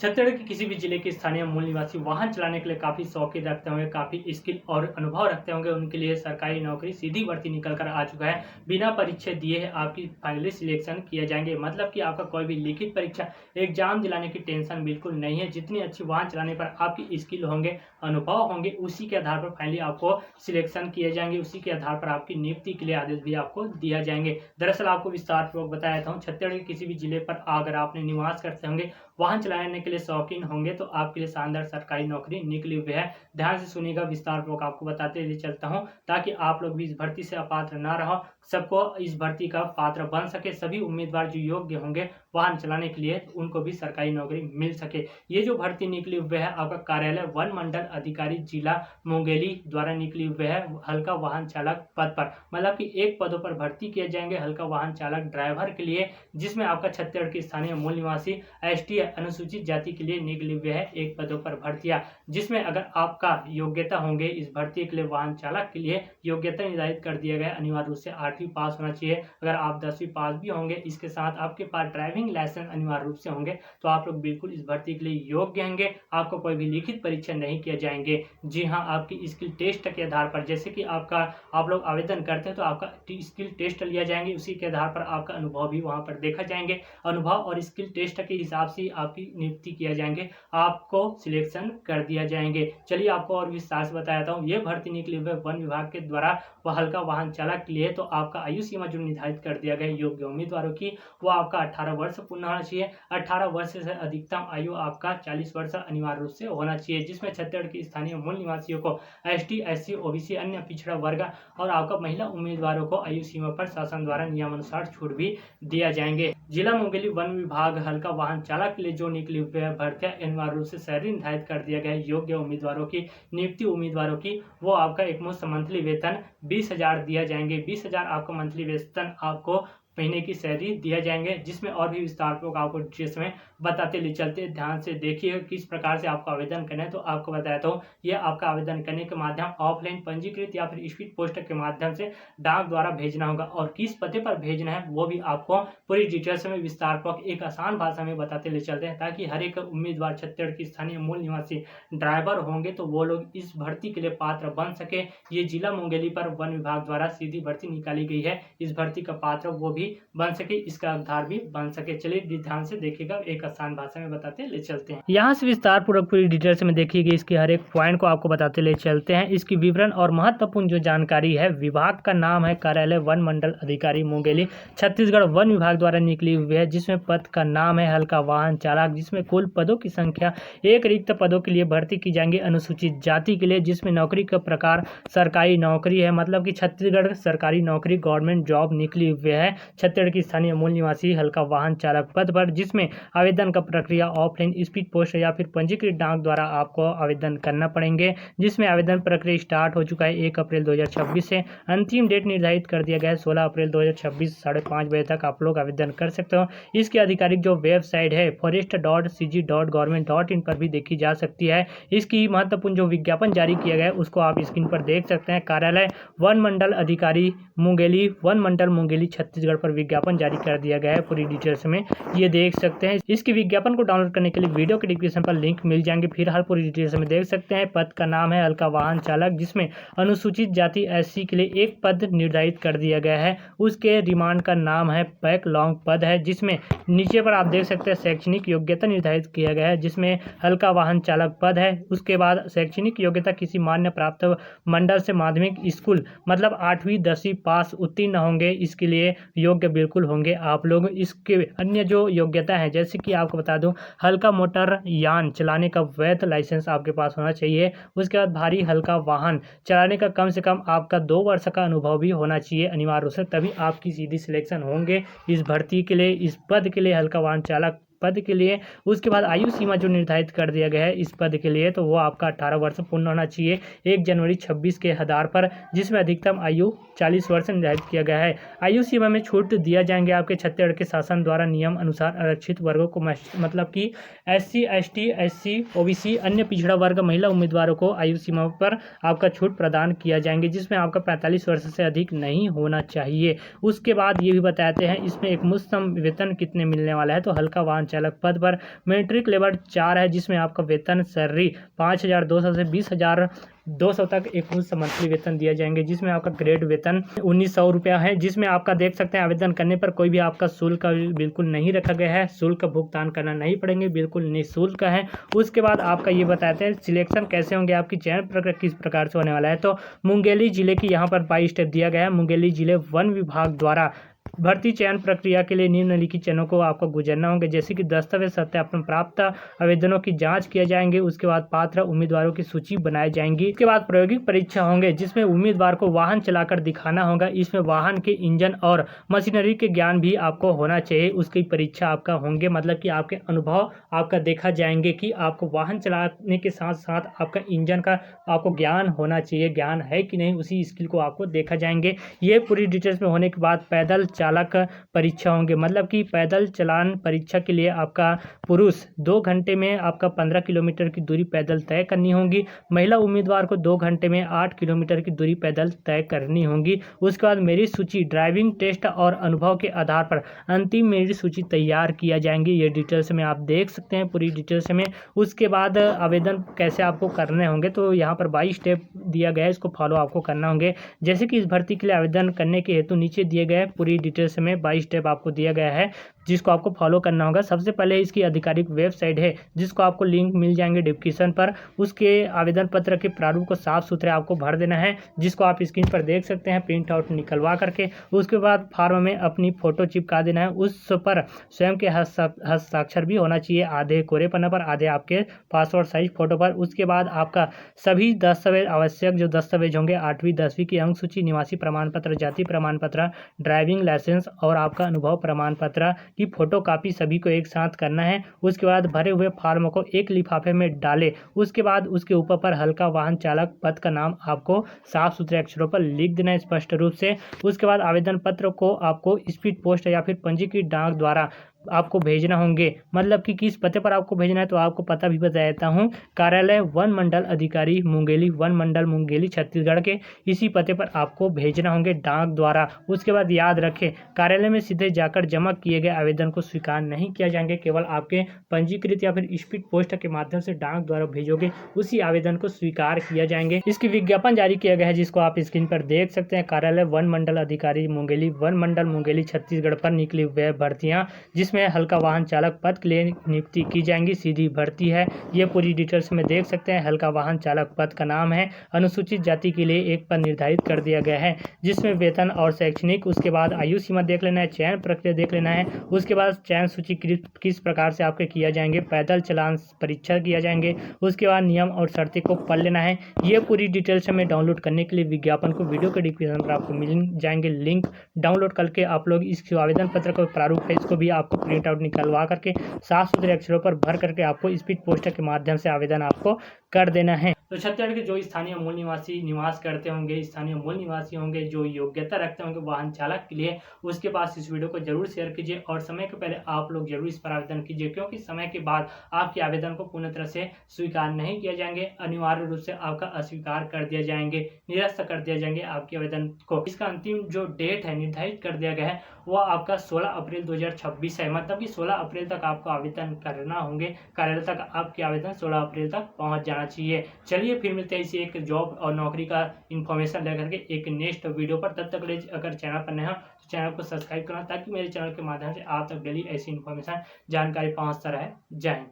छत्तीसगढ़ के किसी भी जिले के स्थानीय मूल निवासी वाहन चलाने के लिए काफ़ी शौकीन रखते होंगे, काफ़ी स्किल और अनुभव रखते होंगे। उनके लिए सरकारी नौकरी सीधी भर्ती निकल कर आ चुका है। बिना परीक्षा दिए आपकी फाइनली सिलेक्शन किए जाएंगे। मतलब कि आपका कोई भी लिखित परीक्षा एग्जाम दिलाने की टेंशन बिल्कुल नहीं है। जितनी अच्छी वाहन चलाने पर आपकी स्किल होंगे, अनुभव होंगे, उसी के आधार पर फाइनली आपको सिलेक्शन किए जाएंगे। उसी के आधार पर आपकी नियुक्ति के लिए आदेश भी आपको दिया जाएंगे। दरअसल आपको विस्तार पूर्वक बताया था, छत्तीसगढ़ के किसी भी जिले पर अगर आपने निवास करते होंगे, वाहन चलाने के लिए शौकीन होंगे, तो आपके लिए शानदार सरकारी नौकरी निकली हुई है। ध्यान से सुनिएगा, विस्तार पूर्वक आपको बताते हुए चलता हूं, ताकि आप लोग भी इस भर्ती से अपात्र ना रहो, सबको इस भर्ती का पात्र बन सके। सभी उम्मीदवार जो योग्य होंगे वाहन चलाने के लिए, उनको भी सरकारी नौकरी मिल सके। ये जो भर्ती निकली हुई है, आपका कार्यालय वन मंडल अधिकारी जिला मुंगेली द्वारा निकली हुई है, हल्का वाहन चालक पद पर। मतलब कि एक पदों पर भर्ती किए जाएंगे हल्का वाहन चालक ड्राइवर के लिए, जिसमें आपका छत्तीसगढ़ के स्थानीय मूल निवासी एसटी अनुसूचित जाति के लिए निकली हुई है एक पदों पर भर्तियां, जिसमें अगर आपका योग्यता होंगे इस भर्ती के लिए वाहन चालक के लिए योग्यता निर्धारित कर दिया गया। अनिवार्य रूप से 8वीं पास होना चाहिए। अगर आप 10वीं पास भी होंगे, इसके साथ आपके पास ड्राइविंग लाइसेंस अनिवार्य रूप से होंगे, तो आप लोग बिल्कुल इस भर्ती के लिए योग्य होंगे। आपको कोई भी लिखित परीक्षा नहीं किए जाएंगे। जी हाँ, आपकी स्किल टेस्ट के आधार पर, जैसे कि आप लोग आवेदन करते हैं तो आपका स्किल टेस्ट लिया जाएंगे, उसी के आधार पर आपका अनुभव भी वहां पर देखा जाएंगे। अनुभव और स्किल टेस्ट के हिसाब से आपकी नियुक्ति किया जाएंगे, आपको सिलेक्शन कर दिया जाएंगे। चलिए आपको और विस्तार से बताता हूँ। ये भर्ती निकली हुई वन विभाग के द्वारा वह हल्का वाहन चालक के लिए, तो आपका आयु सीमा जो निर्धारित कर दिया गया योग्य उम्मीदवारों की, वो आपका 18 वर्ष पूर्ण होना चाहिए। 18 वर्ष से अधिकतम आयु आपका 40 वर्ष अनिवार्य रूप से होना चाहिए, जिसमें छत्तीसगढ़ के स्थानीय मूल निवासियों को एसटी, एससी, ओबीसी, अन्य पिछड़ा वर्ग और आपका महिला उम्मीदवारों को आयु सीमा पर शासन द्वारा नियमानुसार छूट भी दिया जाएंगे। जिला मुंगेली वन विभाग हल्का वाहन चालक के लिए जो निकली हुई भर्तियां अनिवार्य रूप से शहरी निर्धारित कर दिया गया है योग्य उम्मीदवारों की नियुक्ति उम्मीदवारों की, वो आपका एक मुश्त मंथली वेतन 20,000 दिया जाएंगे। 20,000 आपका मंथली वेतन आपको महीने की सैलरी दिया जाएंगे, जिसमें और भी विस्तार पूर्वक आपको डिटेल्स में बताते ले चलते। ध्यान से देखिए किस प्रकार से आपको आवेदन करना है। तो आपको बताता हूँ, यह आपका आवेदन करने के माध्यम ऑफलाइन पंजीकृत या फिर स्पीड पोस्ट के माध्यम से डाक द्वारा भेजना होगा, और किस पते पर भेजना है वो भी आपको पूरी डिटेल्स में विस्तार पूर्वक एक आसान भाषा में बताते ले चलते हैं, ताकि हर एक उम्मीदवार छत्तीसगढ़ की स्थानीय मूल निवासी ड्राइवर होंगे तो वो लोग इस भर्ती के लिए पात्र बन सके। ये जिला मुंगेली पर वन विभाग द्वारा सीधी भर्ती निकाली गई है, इस भर्ती का पात्र वो भी बन सके, इसका आधार भी बन सके। चलिए ध्यान से देखिएगा, एक आसान भाषा में बताते ले चलते हैं। यहाँ से विस्तार पूर्वक पूरी डिटेल्स में देखिएगा, इसके हर एक पॉइंट को आपको बताते ले चलते हैं। इसकी विवरण और महत्वपूर्ण जो जानकारी है, विभाग का नाम है कार्यालय वन मंडल अधिकारी मुंगेली, छत्तीसगढ़ वन विभाग द्वारा निकली हुई है, जिसमें पद का नाम है हल्का वाहन चालक, जिसमें कुल पदों की संख्या 1 रिक्त पदों के लिए भर्ती की जाएंगी अनुसूचित जाति के लिए, जिसमें नौकरी का प्रकार सरकारी नौकरी है। मतलब कि छत्तीसगढ़ सरकारी नौकरी गवर्नमेंट जॉब निकली हुई है छत्तीसगढ़ की स्थानीय मूल निवासी हल्का वाहन चालक पद पर, जिसमें आवेदन का प्रक्रिया ऑफलाइन स्पीड पोस्ट या फिर पंजीकृत डाक द्वारा आपको आवेदन करना पड़ेंगे, जिसमें आवेदन प्रक्रिया स्टार्ट हो चुका है 1 अप्रैल 2026 से। अंतिम डेट निर्धारित कर दिया गया है 16 अप्रैल 2026 5:30 बजे तक आप लोग आवेदन कर सकते हो। इसकी आधिकारिक जो वेबसाइट है forest.cg.government.in पर भी देखी जा सकती है। इसकी महत्वपूर्ण जो विज्ञापन जारी किया गया है उसको आप स्क्रीन पर देख सकते हैं। कार्यालय वन मंडल अधिकारी मुंगेली, वन मंडल मुंगेली छत्तीसगढ़ पर विज्ञापन जारी कर दिया गया है। पूरी डिटेल्स में ये देख सकते हैं। इसकी विज्ञापन को डाउनलोड करने के लिए वीडियो के डिस्क्रिप्शन पर लिंक मिल जाएंगे। फिलहाल पूरी डिटेल्स में देख सकते हैं। पद का नाम है हल्का वाहन चालक, जिसमें अनुसूचित जाति एससी के लिए एक पद निर्धारित कर दिया गया है। उसके रिमांड का नाम है पैक लॉन्ग पद है, जिसमें नीचे पर आप देख सकते हैं शैक्षणिक योग्यता निर्धारित किया गया है, जिसमें हल्का वाहन चालक पद है। उसके बाद शैक्षणिक योग्यता किसी मान्य प्राप्त मंडल से माध्यमिक स्कूल मतलब 8वीं 10वीं पास उत्तीर्ण होंगे, इसके लिए योग्य बिल्कुल होंगे आप लोग। इसके अन्य जो योग्यता है, जैसे कि आपको बता दूं, हल्का मोटर यान चलाने का वैध लाइसेंस आपके पास होना चाहिए। उसके बाद भारी हल्का वाहन चलाने का कम से कम आपका 2 वर्ष का अनुभव भी होना चाहिए अनिवार्य रूप से, तभी आपकी सीधी सिलेक्शन होंगे इस भर्ती के लिए, इस पद के लिए, हल्का वाहन चालक पद के लिए। उसके बाद आयु सीमा जो निर्धारित कर दिया गया है इस पद के लिए, तो वो आपका 18 वर्ष पूर्ण होना चाहिए 1 जनवरी 26 के आधार पर, जिसमें अधिकतम आयु 40 वर्ष निर्धारित किया गया है। आयु सीमा में छूट दिया जाएंगे आपके छत्तीसगढ़ के शासन द्वारा नियम अनुसार आरक्षित वर्गों को, मतलब कि एससी, एसटी, एससी, ओबीसी, अन्य पिछड़ा वर्ग, महिला उम्मीदवारों को आयु सीमा पर आपका छूट प्रदान किया जाएंगे, जिसमें आपका 45 वर्ष से अधिक नहीं होना चाहिए। उसके बाद ये भी बताते हैं इसमें एक मुश्त वेतन कितने मिलने वाला है। तो हल्का वाहन चालक पद पर। मैट्रिक लेवल 4 है, जिसमें आपका वेतन सैलरी 5,200 से 20,200 तक एक मंथली वेतन दिया जाएंगे, जिसमें आपका ग्रेड वेतन 1,900 रुपया है, जिसमें आपका देख सकते हैं आवेदन करने पर कोई भी आपका शुल्क बिल्कुल नहीं रखा गया है, शुल्क भुगतान करना नहीं पड़ेंगे, बिल्कुल निःशुल्क है। उसके बाद आपका ये बताते हैं सिलेक्शन कैसे होंगे, आपकी चयन प्रक्रिया किस प्रकार से होने वाला है। तो मुंगेली जिले की यहाँ पर 22 स्टेप दिया गया है। मुंगेली जिले वन विभाग द्वारा भर्ती चयन प्रक्रिया के लिए निम्नलिखित चरणों को आपको गुजरना होंगे, जैसे कि दस्तावेज सत्यापन प्राप्त आवेदनों की जांच किए जाएंगे, उसके बाद पात्र उम्मीदवारों की सूची बनाई जाएंगी, उसके बाद प्रायोगिक परीक्षा होंगे, जिसमें उम्मीदवार को वाहन चलाकर दिखाना होगा। इसमें वाहन के इंजन और मशीनरी के ज्ञान भी आपको होना चाहिए, उसकी परीक्षा आपका होंगे, मतलब कि आपके अनुभव आपका देखा जाएंगे कि आपको वाहन चलाने के साथ साथ आपका इंजन का आपको ज्ञान होना चाहिए, ज्ञान है कि नहीं, उसी स्किल को आपको देखा जाएंगे। ये पूरी डिटेल्स में होने के बाद पैदल चालक परीक्षा होंगे, मतलब कि पैदल चलान परीक्षा के लिए आपका पुरुष 2 घंटे में आपका 15 किलोमीटर की दूरी पैदल तय करनी होगी, महिला उम्मीदवार को 2 घंटे में 8 किलोमीटर की दूरी पैदल तय करनी होगी। उसके बाद मेरिट सूची, ड्राइविंग टेस्ट और अनुभव के आधार पर अंतिम मेरिट सूची तैयार किया जाएंगी। ये डिटेल्स में आप देख सकते हैं पूरी डिटेल्स में। उसके बाद आवेदन कैसे आपको करने होंगे, तो यहाँ पर 22 स्टेप दिया गया है, इसको फॉलो आपको करना होंगे। जैसे कि इस भर्ती के लिए आवेदन करने के हेतु नीचे दिए गए पूरी डिटेल्स में 22 स्टेप आपको दिया गया है, जिसको आपको फॉलो करना होगा। सबसे पहले इसकी आधिकारिक वेबसाइट है, जिसको आपको लिंक मिल जाएंगे डिस्क्रिप्शन पर। उसके आवेदन पत्र के प्रारूप को साफ सुथरे आपको भर देना है, जिसको आप स्क्रीन पर देख सकते हैं प्रिंट आउट निकलवा करके। उसके बाद फॉर्म में अपनी फोटो चिपका देना है, उस पर स्वयं के हस्ताक्षर भी होना चाहिए, आधे कोरे पन्ना पर, आधे आपके पासपोर्ट साइज फोटो पर। उसके बाद आपका सभी दस्तावेज, आवश्यक जो दस्तावेज होंगे 8वीं 10वीं की अंक सूची, निवासी प्रमाण पत्र, जाति प्रमाण पत्र, ड्राइविंग लाइसेंस और आपका अनुभव प्रमाण पत्र की फोटोकॉपी सभी को एक साथ करना है। उसके बाद भरे हुए फॉर्म को एक लिफाफे में डालें। उसके बाद उसके ऊपर पर हल्का वाहन चालक पद का नाम आपको साफ सुथरे अक्षरों पर लिख देना है स्पष्ट रूप से। उसके बाद आवेदन पत्र को आपको स्पीड पोस्ट या फिर पंजीकृत डाक द्वारा आपको भेजना होंगे, मतलब कि किस पते पर आपको भेजना है, तो आपको पता भी बता देता हूँ। कार्यालय वन मंडल अधिकारी मुंगेली, वन मंडल मुंगेली छत्तीसगढ़ के इसी पते पर आपको भेजना होंगे डाक द्वारा। उसके बाद याद रखें, कार्यालय में सीधे जाकर जमा किए गए आवेदन को स्वीकार नहीं किया जाएंगे, केवल आपके पंजीकृत या फिर स्पीड पोस्ट के माध्यम से डाक द्वारा भेजोगे उसी आवेदन को स्वीकार किया जाएंगे। इसकी विज्ञापन जारी किया गया है, जिसको आप स्क्रीन पर देख सकते हैं। कार्यालय वन मंडल अधिकारी मुंगेली, वन मंडल मुंगेली छत्तीसगढ़ पर निकली हुई भर्तियां, जिसमें हल्का वाहन चालक पद के लिए नियुक्ति की जाएंगी, सीधी भर्ती है। ये पूरी डिटेल्स में देख सकते हैं। हल्का वाहन चालक पद का नाम है, अनुसूचित जाति के लिए एक पद निर्धारित कर दिया गया है, जिसमें वेतन और शैक्षणिक, उसके बाद आयु सीमा देख लेना है, चयन प्रक्रिया देख लेना है। उसके बाद चयन सूची किस प्रकार से आपके किया जाएंगे, पैदल चलान परीक्षा किया जाएंगे। उसके बाद नियम और शर्तें को पढ़ लेना है। ये पूरी डिटेल्स में डाउनलोड करने के लिए विज्ञापन को वीडियो के डिस्क्रिप्शन पर आपको मिल जाएंगे लिंक। डाउनलोड करके आप लोग इस आवेदन पत्र का प्रारूप है, इसको भी आपको प्रिंट आउट निकलवा करके साफ सुथरे अक्षरों पर भर करके आपको स्पीड पोस्ट के माध्यम से आवेदन आपको कर देना है। तो छत्तीसगढ़ के जो स्थानीय मूल निवासी निवास करते होंगे, स्थानीय मूल निवासी होंगे, जो योग्यता रखते होंगे वाहन चालक के लिए, उसके पास इस वीडियो को जरूर शेयर कीजिए और समय के पहले आप लोग जरूर इस पर आवेदन कीजिए, क्योंकि समय के बाद आपके आवेदन को पूर्ण तरह से स्वीकार नहीं किया जाएंगे, अनिवार्य रूप से आपका अस्वीकार कर दिया जाएंगे, निरस्त कर दिया जाएंगे आपके आवेदन को। इसका अंतिम जो डेट है निर्धारित कर दिया गया है, वो आपका 16 अप्रैल 2026 है, मतलब कि 16 अप्रैल तक आपको आवेदन करना होंगे, कार्यालय तक आपके आवेदन 16 अप्रैल तक पहुंच जाना चाहिए। चलिए फिर मिलते हैं इसी एक जॉब और नौकरी का इन्फॉर्मेशन लेकर के एक नेक्स्ट वीडियो पर। तब तक अगर चैनल पर नए हो तो चैनल को सब्सक्राइब करना, ताकि मेरे चैनल के माध्यम से आप तक डेली ऐसी इन्फॉर्मेशन जानकारी पहुंचता रहे। जय हिंद।